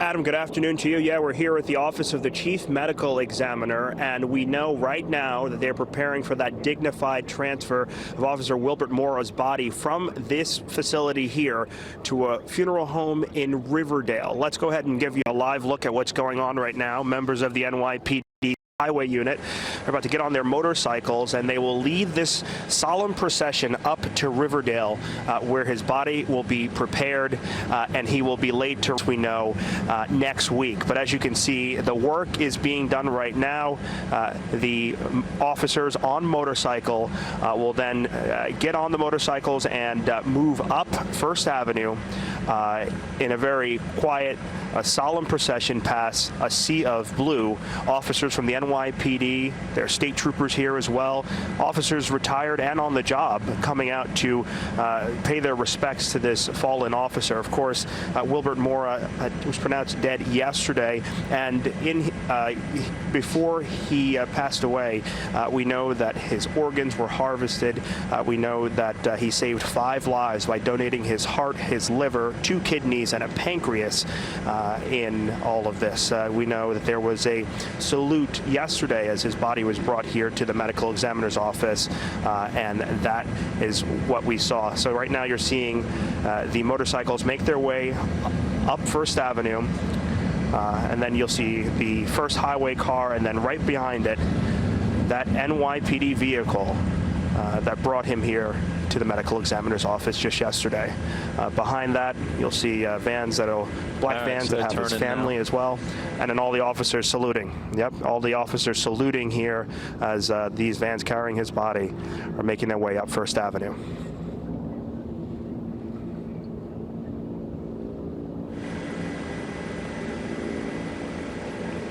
Adam, good afternoon to you. Yeah, we're here at the office of the Chief Medical Examiner, and we know right now that they're preparing for that dignified transfer of Officer Wilbert Mora's body from this facility here to a funeral home in Riverdale. Let's go ahead and give you a live look at what's going on right now. Members of the NYPD highway unit are about to get on their motorcycles, and they will lead this solemn procession up to Riverdale, where his body will be prepared, and he will be laid to, we know, next week. But as you can see, the work is being done right now. The officers on motorcycle will then get on the motorcycles and move up First Avenue in a very quiet, solemn procession past a sea of blue. Officers from the NYPD, there are state troopers here as well, officers retired and on the job coming out to pay their respects to this fallen officer. Of course, Wilbert Mora was pronounced dead yesterday, and before he passed away, we know that his organs were harvested. We know that he saved 5 lives by donating his heart, his liver, 2 kidneys, and a pancreas in all of this. We know that there was a salute yesterday as his body was brought here to the medical examiner's office, and that is what we saw. So right now you're seeing the motorcycles make their way up First Avenue, and then you'll see the first highway car, and then right behind it, that NYPD vehicle that brought him here to the medical examiner's office just yesterday. Behind that, you'll see vans black vans that have his family as well, and then all the officers saluting. Yep, all the officers saluting here as these vans carrying his body are making their way up First Avenue.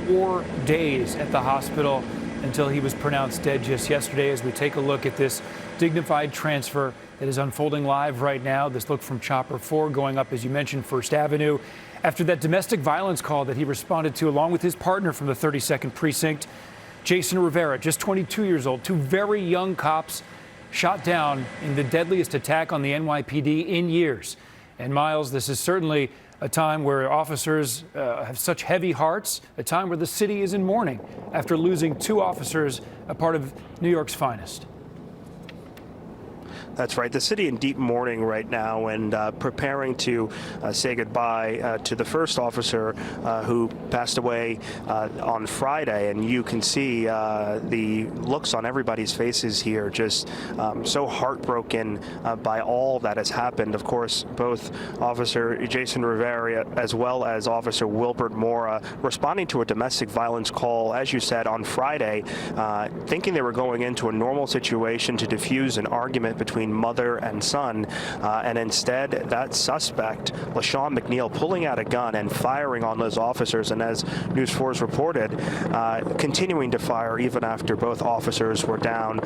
Four days at the hospital until he was pronounced dead just yesterday. As we take a look at this dignified transfer that is unfolding live right now, this look from Chopper 4 going up, as you mentioned, First Avenue, after that domestic violence call that he responded to along with his partner from the 32nd Precinct, Jason Rivera, just 22 years old, 2 very young cops shot down in the deadliest attack on the NYPD in years. And Miles, this is certainly a time where officers have such heavy hearts, a time where the city is in mourning after losing 2 officers, a part of New York's finest. That's right. The city in deep mourning right now, and preparing to say goodbye to the first officer who passed away on Friday. And you can see the looks on everybody's faces here, just so heartbroken by all that has happened. Of course, both Officer Jason Rivera as well as Officer Wilbert Mora responding to a domestic violence call, as you said, on Friday, thinking they were going into a normal situation to defuse an argument between mother and son, and instead that suspect, LaShawn McNeil, pulling out a gun and firing on those officers, and as News 4's reported, continuing to fire even after both officers were down,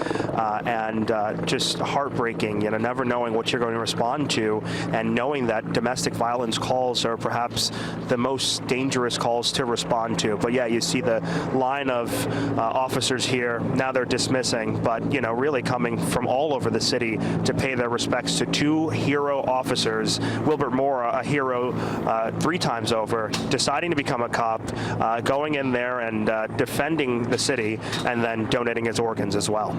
and just heartbreaking, never knowing what you're going to respond to, and knowing that domestic violence calls are perhaps the most dangerous calls to respond to. But yeah, you see the line of officers here. Now they're dismissing, but really coming from all over the city to pay their respects to 2 hero officers. Wilbert Mora, a hero 3 times over, deciding to become a cop, going in there and defending the city, and then donating his organs as well.